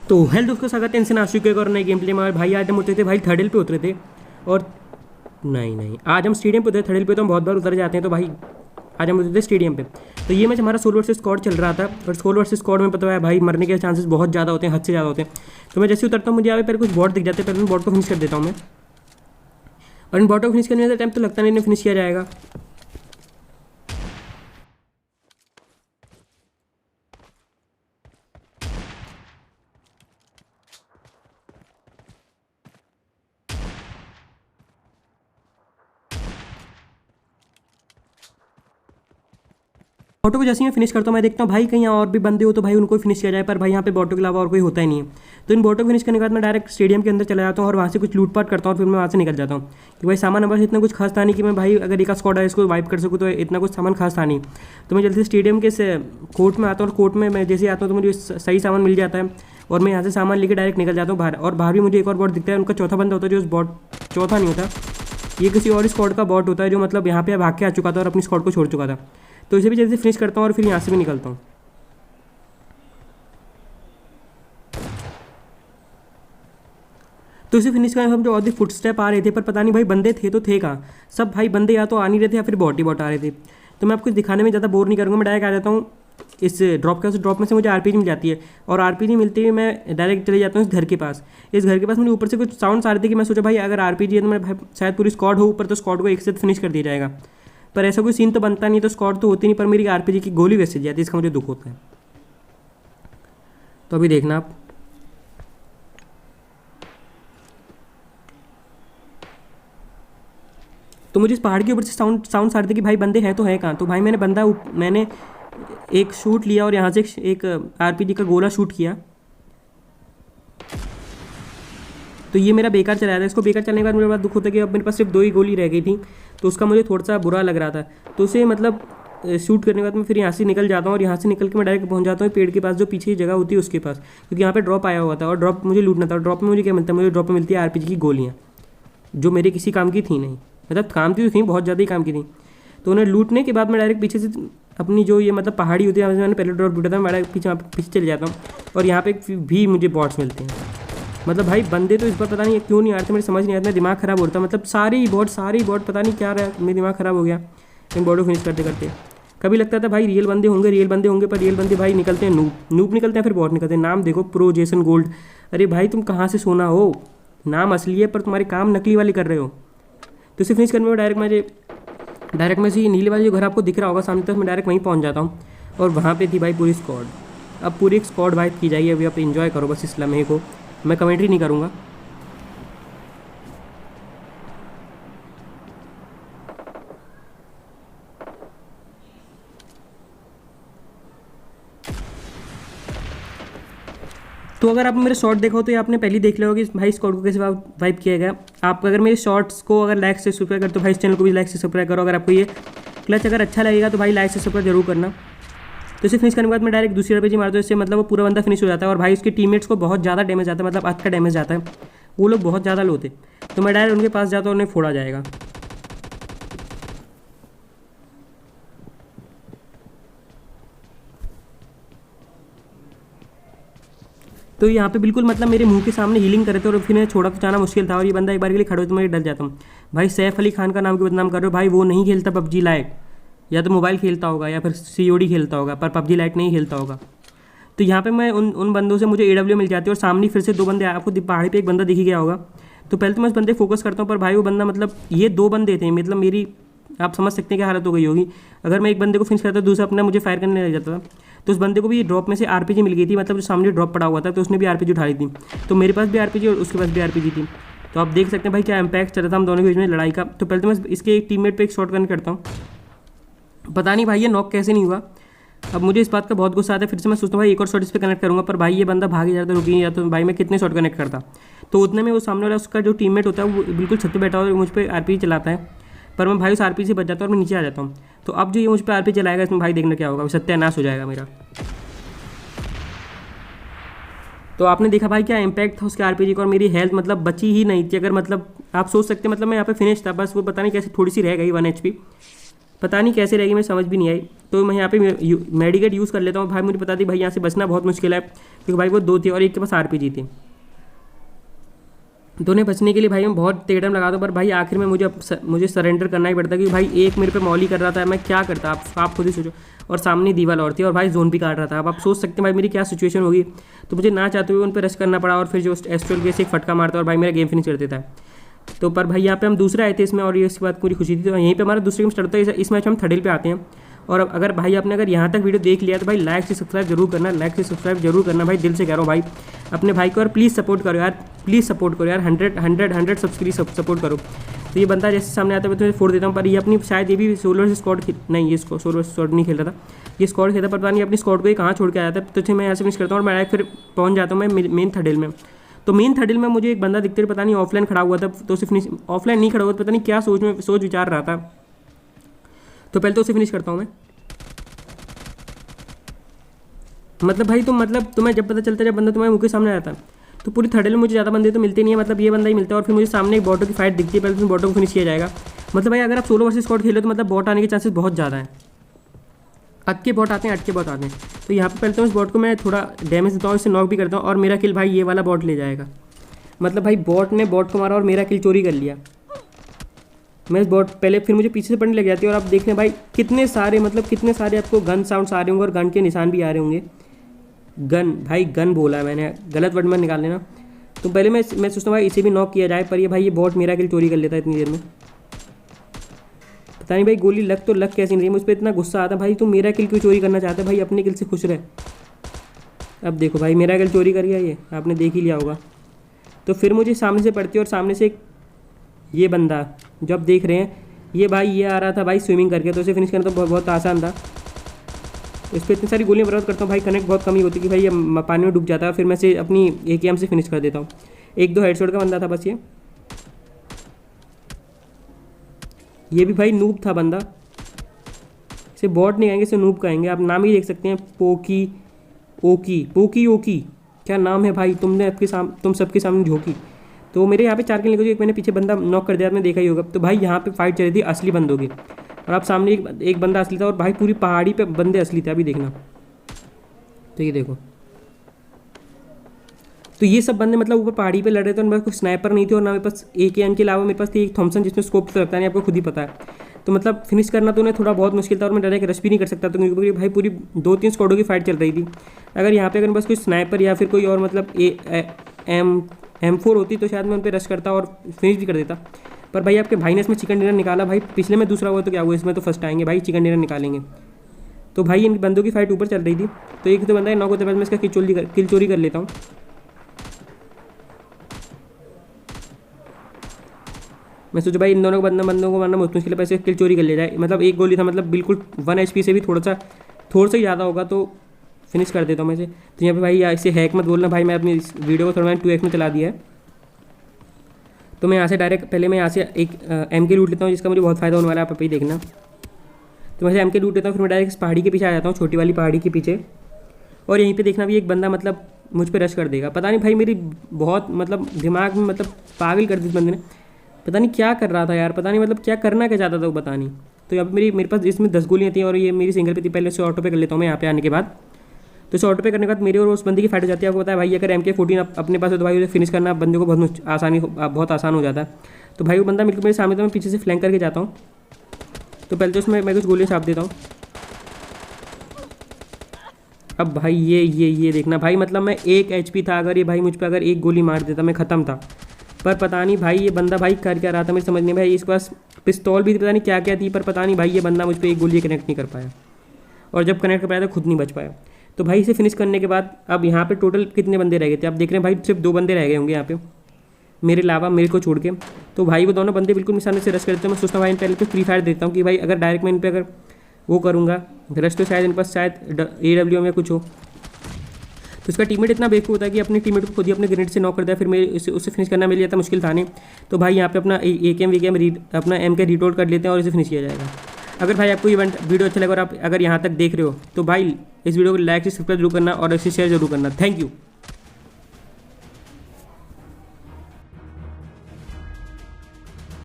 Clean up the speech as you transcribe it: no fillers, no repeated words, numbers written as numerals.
तो हेल्थ दोस्तों स्वागत है इनसे नासिक के और नए गेम प्ले में। और भाई आज हम उतरे थे भाई थर्ड हिल पे उतरे थे। और नहीं आज हम स्टेडियम पे उतरे। थर्ड हिल पे तो हम बहुत बार उतर जाते हैं। तो भाई आज हम उतरे थे स्टेडियम पे। तो ये मैच हमारा सोलो वर्सेस स्क्वाड चल रहा था। और सोलो वर्सेस स्क्वाड में पता है भाई मरने के चांसेस बहुत ज़्यादा होते हैं, हद से ज़्यादा होते हैं। तो मैं जैसे उतरता हूँ मुझे यहाँ पे पहले कुछ बॉट दिख जाते हैं, पहले बॉट को फिनिश कर देता हूँ मैं। और इन बॉट को फिनिश करने का टाइम तो लगता नहीं फिनिश किया जाएगा। बॉटो को जैसे ही मैं फिनिश करता हूँ मैं देखता हूँ भाई कहीं और भी बंदे हो तो भाई उनको फिनिश किया जाए, पर भाई यहाँ पे बॉटो के अलावा और कोई होता ही नहीं है। तो इन बॉटो को फिनिश करने के बाद मैं डायरेक्ट स्टेडियम के अंदर चला जाता हूँ और वहाँ से कुछ लूटपाट करता हूँ और फिर मैं वहाँ से निकल जाता हूँ कि भाई सामान नंबर इतना कुछ खास था नहीं कि मैं भाई अगर एक स्क्वाड है इसको वाइप कर सकूँ, तो इतना कुछ सामान खास था नहीं। तो मैं जल्दी से स्टेडियम के कोर्ट में आता हूँ और कोर्ट में मैं जैसे आता हूँ तो मुझे सही सामान मिल जाता है और मैं यहाँ से सामान लेकर डायरेक्ट निकल जाता हूँ बाहर। और बाहर भी मुझे एक और बॉट दिखता है, उनका चौथा बंदा होता है जो उस बॉट चौथा नहीं होता, ये किसी और स्क्वाड का बॉट होता है जो मतलब यहाँ पे भाग के आ चुका था और अपनी स्क्वाड को छोड़ चुका था। तो इसे भी जल्दी फिनिश करता हूँ और फिर यहाँ से भी निकलता हूँ। तो इसे फिनिश करने हम जो और भी फुट स्टेप आ रहे थे, पर पता नहीं भाई बंदे थे तो थे कहाँ। सब भाई बंदे या तो आ नहीं रहे थे या फिर बॉट ही बॉट आ रहे थे। तो मैं आपको दिखाने में ज़्यादा बोर नहीं करूँगा, मैं डायरेक्ट आ जाता हूँ इस ड्रॉप के। उस ड्रॉप में से मुझे आरपीजी मिल जाती है और आरपीजी मिलते हुए मैं डायरेक्ट चले जाता हूँ इस घर के पास। इस घर के पास मुझे ऊपर से कुछ साउंड आ रहे थे कि मैं सोचा भाई अगर आरपीजी है तो मैं भाई शायद पूरी स्क्वाड हो ऊपर, तो स्क्वाड को एक साथ फिनिश कर दिया जाएगा। पर ऐसा कोई सीन तो बनता नहीं, तो स्क्वाड तो होती नहीं, पर मेरी आरपीजी की गोली वैसे जाती है, इसका मुझे दुख होता है। तो अभी देखना आप। तो मुझे इस पहाड़ के ऊपर से साउंड आ रहे थे कि भाई बंदे हैं तो है कहाँ। तो भाई मैंने एक शूट लिया और यहाँ से एक आरपीजी का गोला शूट किया। तो ये मेरा बेकार चला था। इसको बेकार चलने के बाद मुझे बहुत दुख होता है कि अब मेरे पास सिर्फ 2 ही गोली रह गई थी, तो उसका मुझे थोड़ा सा बुरा लग रहा था। तो उसे मतलब शूट करने के बाद मैं फिर यहाँ से निकल जाता हूँ और यहाँ से निकल के मैं डायरेक्ट पहुँच जाता हूँ पेड़ के पास जो पीछे जगह होती है उसके पास, क्योंकि यहाँ पे ड्रॉप आया हुआ था और ड्रॉप मुझे लूटना था। और ड्रॉप में मुझे क्या मिलता है, मुझे ड्रॉप में मिलती है आरपीजी की गोलियाँ, जो मेरे किसी काम की थी नहीं, मतलब काम की तो थी, बहुत ज़्यादा ही काम की थी। तो उन्हें लूटने के बाद मैं डायरेक्ट पीछे से अपनी जो ये मतलब पहाड़ी होती है मैंने पहले ड्रॉप लूटा था, मैं डायरेक्ट पीछे चले जाता हूँ और यहाँ पे भी मुझे बॉट्स मिलते हैं। मतलब भाई बंदे तो इस बार पता नहीं क्यों नहीं आ रहे थे, मेरी समझ नहीं आता, दिमाग ख़राब हो रहा था। मतलब सारे ही बॉट पता नहीं क्या रहा, मेरा दिमाग ख़राब हो गया इन बॉडो फिनिश करते करते। कभी लगता था भाई रियल बंदे होंगे, पर रियल बंदे भाई निकलते हैं नूप निकलते हैं, फिर बॉट निकलते हैं। नाम देखो प्रो जेसन गोल्ड। अरे भाई तुम कहाँ से सोना हो, नाम असली है पर तुम्हारे काम नकली वाले कर रहे हो। तो इसे फिनिश करने में डायरेक्ट में से नीले वाले जो घर आपको दिख रहा होगा सामने तक, मैं डायरेक्ट वहीं पहुँच जाता हूँ। और वहाँ पे थी भाई पूरी स्क्वाड। अब पूरी स्क्वाड वाइप की जाएगी, अभी आप इन्जॉय करो बस इस लम्हे को, मैं कमेंट्री नहीं करूँगा। तो अगर आप मेरे शॉर्ट देखो तो ये आपने पहले देख लिया होगा कि भाई स्क्वाड को कैसे वाइप किया गया। आप अगर मेरे शॉर्ट्स को अगर लाइक से सब्सक्राइब करते हो भाई, इस चैनल को भी लाइक से सब्सक्राइब करो। अगर आपको ये क्लच अगर अच्छा लगेगा तो भाई लाइक से सब्सक्राइब जरूर करना। तो इसे फिनिश करने के बाद मैं डायरेक्ट दूसरी आरपीजी मारता हूँ, इससे मतलब वो पूरा बंदा फिनिश हो जाता है। और भाई उसके टीममेट्स को बहुत ज़्यादा डैमेज आता है, मतलब अच्छा डैमेज आता है, वो लोग बहुत ज़्यादा लो थे। तो मैं डायरेक्ट उनके पास जाता हूँ, उन्हें फोड़ा जाएगा। तो यहाँ पे बिल्कुल मतलब मेरे मुंह के सामने हीलिंग करे थे और फिर छोड़ा तो जाना मुश्किल था। और ये बंदा एक बार के लिए खड़े हो तो मैं डर जाता हूँ। भाई सैफ अली खान का नाम क्यों बदनाम कर रहे हो भाई, वो नहीं खेलता पबजी लाइक, या तो मोबाइल खेलता होगा या फिर COD खेलता होगा, पर पबजी लाइट नहीं खेलता होगा। तो यहाँ पे मैं उन बंदों से मुझे AW मिल जाती है और सामने फिर से 2 बंदे, आपको पहाड़ी पे एक बंदा दिख ही गया होगा। तो पहले तो मैं उस बंदे फोकस करता हूँ, पर भाई वो बंदा मतलब ये 2 बंदे थे, मतलब मेरी आप समझ सकते हैं क्या हालत हो गई होगी। अगर मैं एक बंदे को फिनिश करता दूसरा अपना मुझे फायर करने लग जाता था। तो उस बंदे को भी ड्रॉप में से आरपीजी मिल गई थी, मतलब जो सामने ड्रॉप पड़ा हुआ था, तो उसने भी आरपीजी उठा ली थी। तो मेरे पास भी आरपीजी और उसके पास भी आरपीजी थी। तो आप देख सकते हैं भाई क्या इम्पैक्ट चल रहा था हम दोनों के बीच में लड़ाई का। तो पहले तो मैं इसके एक टीममेट पे एक शॉट कनेक्ट करता हूँ, पता नहीं भाई ये नॉक कैसे नहीं हुआ। अब मुझे इस बात का बहुत गुस्सा आता है, फिर से मैं सोचता हूँ भाई एक और शॉट इस पर कनेक्ट करूँगा, पर भाई ये बंदा भाग जाता, रुकी या तो भाई मैं कितने शॉट कनेक्ट करता। तो उतने में वो सामने वाला उसका जो टीममेट होता है वो बिल्कुल छत पे बैठा हुआ मुझ पर आरपीजी चलाता है, पर मैं भाई उस आरपीजी से बच जाता हूँ और मैं नीचे आ जाता हूँ। तो अब जो ये मुझ पर आरपीजी चलाएगा इसमें भाई देखना क्या होगा, सत्यानाश हो जाएगा मेरा। तो आपने देखा भाई क्या इम्पैक्ट था उसके आरपीजी का, और मेरी हेल्थ मतलब बची ही नहीं थी। अगर मतलब आप सोच सकते हैं मतलब मैं यहाँ पे फिनिश था, बस वो पता नहीं कैसे थोड़ी सी रह गई 1 HP। पता नहीं कैसे रहेगी, मैं समझ भी नहीं आई। तो मैं यहाँ पे मेडिकेट यूज़ कर लेता हूँ भाई। मुझे पता थी भाई यहाँ से बचना बहुत मुश्किल है, क्योंकि भाई वो 2 थे और एक के पास RPG थी। दोनों बचने के लिए भाई मैं बहुत टेढ़म लगाता हूँ, पर भाई आखिर में मुझे सरेंडर करना ही पड़ता, क्योंकि भाई एक मेरे पे मौली कर रहा था, मैं क्या करता आप खुद ही सोचो। और सामने दीवार और थी और भाई जोन भी काट रहा था। अब आप सोच सकते हैं भाई मेरी क्या सिचुएशन होगी। तो मुझे ना चाहते हुए उन पर रश करना पड़ा और फिर जो एस्ट्रल के से एक फटका मारता और भाई मेरा गेम फिनिश कर देता है। तो पर भाई यहाँ पे हम दूसरे आए थे इसमें, और ये इसके बाद पूरी खुशी थी। तो यहीं पे हमारा दूसरे गेम स्टार्ट होता है। इस मैच हम थर्ड पे आते हैं। और अब अगर भाई आपने अगर यहाँ तक वीडियो देख लिया तो भाई लाइक से सब्सक्राइब जरूर करना, लाइक से सब्सक्राइब जरूर करना भाई, दिल से कह रहा हूँ भाई अपने भाई को। और प्लीज़ सपोर्ट करो यार, प्लीज़ सपोर्ट करो यार, 100 सपोर्ट करो। तो ये बंदा जैसे सामने आता है मैं तो फोड़ देता हूँ। पर ये अपनी शायद ये भी सोलो से स्क्वाड नहीं, ये सोलो स्क्वाड नहीं खेल रहा था, ये स्क्वाड खेलता। पता नहीं अपनी स्क्वाड को ये कहाँ छोड़ के आया था। तो मैं यहाँ से फिनिश करता हूँ और मैं फिर पहुँच जाता हूँ मैं मेन थर्डल में। तो मेन थर्डल में मुझे एक बंदा दिखते पता नहीं ऑफलाइन खड़ा हुआ था। तो उसे फिनिश ऑफलाइन नहीं खड़ा हुआ, पता नहीं क्या सोच विचार रहा था। तो पहले तो उसे फिनिश करता हूँ मैं। मतलब भाई तुम्हें जब पता चलता है जब बंदा तुम्हारे मुँह के सामने आता है। तो पूरी थर्डल में मुझे ज़्यादा बंदे तो मिलते नहीं है, मतलब ये बंदा ही मिलता है। और फिर मुझे सामने एक बॉटो की फाइट दिखती है, पहले तो बॉटो को फिनिश किया जाएगा। मतलब भाई अगर आप सोलो वर्सेस स्क्वाड खेलो तो मतलब बॉट आने के चांसेस बहुत ज़्यादा हैं। अटके बॉट आते हैं। तो यहाँ पे पहले तो इस बॉट को मैं थोड़ा डैमेज देता हूँ, इससे नॉक भी करता हूँ और मेरा किल भाई ये वाला बॉट ले जाएगा। मतलब भाई बॉट ने बॉट को मारा और मेरा किल चोरी कर लिया। मैं इस बॉट पहले फिर मुझे पीछे से पड़ने लग जाती है। और आप देख रहे हैं भाई कितने सारे आपको गन साउंड्स आ रहे होंगे और गन के निशान भी आ रहे होंगे। गन बोला है मैंने, गलत वर्ड में निकाल लेना। तो पहले मैं सोचता हूँ भाई इसे भी नॉक किया जाए, पर ये बॉट मेरा किल चोरी कर लेता है इतनी देर में। पता नहीं भाई गोली लग कैसी नहीं रही, मुझ पर इतना गुस्सा आता है भाई। तुम मेरा किल क्यों चोरी करना चाहते भाई, अपने किल से खुश रहे। अब देखो भाई मेरा किल चोरी कर गया, ये आपने देख ही लिया होगा। तो फिर मुझे सामने से पड़ती है और सामने से ये बंदा जो आप देख रहे हैं ये आ रहा था भाई स्विमिंग करके। तो उसे फिनिश करना तो बहुत आसान था। इस पर इतनी सारी गोलियां बर्बाद करता हूँ भाई, कनेक्ट बहुत कमी होती कि भाई ये पानी में डूब जाता है। फिर मैं से अपनी AKM से फिनिश कर देता हूँ। 1-2 हेडशॉट का बंदा था बस ये भी भाई नूब था बंदा। इसे बॉट नहीं कहेंगे, इसे नूब कहेंगे। आप नाम ही देख सकते हैं, पोकी ओकी क्या नाम है भाई। तुम सबके सामने झोंकी। तो मेरे यहाँ पे 4 किल निकल, एक मैंने पीछे बंदा नॉक कर दिया, आपने देखा ही होगा। तो भाई यहाँ पे फाइट चल रही थी असली बंदों की, और आप सामने एक बंदा असली था और भाई पूरी पहाड़ी पे बंदे असली थे। अभी देखना, तो ये देखो, तो ये सब बंदे मतलब ऊपर पहाड़ी पे लड़ रहे थे। और मेरे पास स्नाइपर नहीं थी और ना मेरे पास AKM के अलावा मेरे पास थी एक थॉमसन, जिसमें स्कोप तो लगता नहीं, आपको खुद ही पता है। तो मतलब फिनिश करना तो उन्हें थोड़ा बहुत मुश्किल था और मैं डायरेक्ट रश भी नहीं कर सकता। तो क्योंकि भाई पूरी 2-3 स्क्वाडों की फाइट चल रही थी। अगर यहाँ पे अगर बस कोई स्नाइपर या फिर कोई और मतलब M4 होती तो शायद मैं उन पर रश करता और फिनिश भी कर देता। पर भाई आपके भाई ने इसमें चिकन डिनर निकाला। भाई पिछले में दूसरा हुआ तो क्या हुआ, इसमें तो फर्स्ट आएंगे भाई, चिकन डिनर निकालेंगे। तो भाई इन बंदों की फाइट ऊपर चल रही थी। तो एक तो बंदा है नॉक होते बाद मैं इसका किल चोरी कर लेता हूँ। मैं सोचा भाई इन दोनों बंदों को मारना बहुत मुश्किल है, पैसे किल चोरी कर ले जाए। मतलब एक गोली था, मतलब बिल्कुल 1 HP से भी थोड़ा सा ही ज़्यादा होगा तो फिनिश कर देता हूँ मैं इसे। तो यहाँ पे भाई इसे हैक मत बोलना भाई, मैं अपनी इस वीडियो को थोड़ा मैंने 2x में चला दिया है। तो मैं यहाँ से डायरेक्ट पहले मैं यहाँ से एक MK लूट लेता हूँ, जिसका मुझे बहुत फ़ायदा होने वाला है, आप अभी देखना। तो मैं MK लूट लेता हूँ, फिर मैं डायरेक्ट इस पहाड़ी के पीछे आ जाता हूँ, छोटी वाली पहाड़ी के पीछे। और यहीं पे देखना भी एक बंदा मतलब मुझ पर रश कर देगा। पता नहीं भाई मेरी बहुत मतलब दिमाग में मतलब पागल कर दी इस बंदे ने, पता नहीं क्या कर रहा था यार, पता नहीं मतलब क्या करना क्या चाहता था वो, पता नहीं। तो अब मेरे पास इसमें 10 गोलियाँ थी और ये मेरी सिंगल पे थी। पहले उसे ऑटो पे कर लेता हूँ मैं यहाँ पे आने के बाद। तो इसे ऑटो पे करने के बाद मेरे और उस बंदे की फाइट हो जाती है। आपको पता है भाई अगर MK14 अपने पास है तो भाई उसे फिनिश करना बंदे को बहुत आसान हो जाता है। तो भाई वो बंदा मिलकर मेरे सामने, तो मैं पीछे से फ्लैंक करके जाता हूँ। तो पहले तो उसमें मैं कुछ गोलियाँ छाप देता हूँ। अब भाई ये देखना भाई, मतलब मैं 1 HP था, अगर ये भाई मुझ पर अगर एक गोली मार देता मैं ख़त्म था। पर पता नहीं भाई ये बंदा भाई कर क्या रहा था, मुझे समझ नहीं भाई। इसके पास पिस्तौल भी पता नहीं क्या क्या थी, पर पता नहीं भाई ये बंदा मुझ पर एक गोली कनेक्ट नहीं कर पाया, और जब कनेक्ट कर पाया तो खुद नहीं बच पाया। तो भाई इसे फिनिश करने के बाद अब यहाँ पे टोटल कितने बंदे रह गए थे, आप देख रहे हैं भाई सिर्फ 2 बंदे रह गए होंगे यहाँ पे मेरे अलावा, मेरे को छोड़ के। तो भाई वो दोनों बंदे बिल्कुल निशाने से रश करते हैं। मैं सोचता हूँ भाई पहले तो फ्री फायर देता हूँ कि भाई अगर डायरेक्ट मैं इन पर अगर वो करूँगा रश तो शायद इन पास शायद AW में कुछ हो। तो उसका टीममेट इतना बेवकूफ़ होता है कि अपने टीममेट को खुद ही अपने ग्रेनेड से नॉक कर दिया। फिर मेरे उसे फिनिश करना मेरे लिए इतना मुश्किल था नहीं। तो भाई यहाँ पे अपना AKM अपना MK रिटोल कर लेते हैं और इसे फिनिश किया जाएगा। अगर भाई आपको वीडियो अच्छा लगा और आप अगर यहाँ तक देख रहे हो तो भाई इस वीडियो को लाइक से सब्सक्राइब जरूर करना और इसे शेयर जरूर करना। Thank you.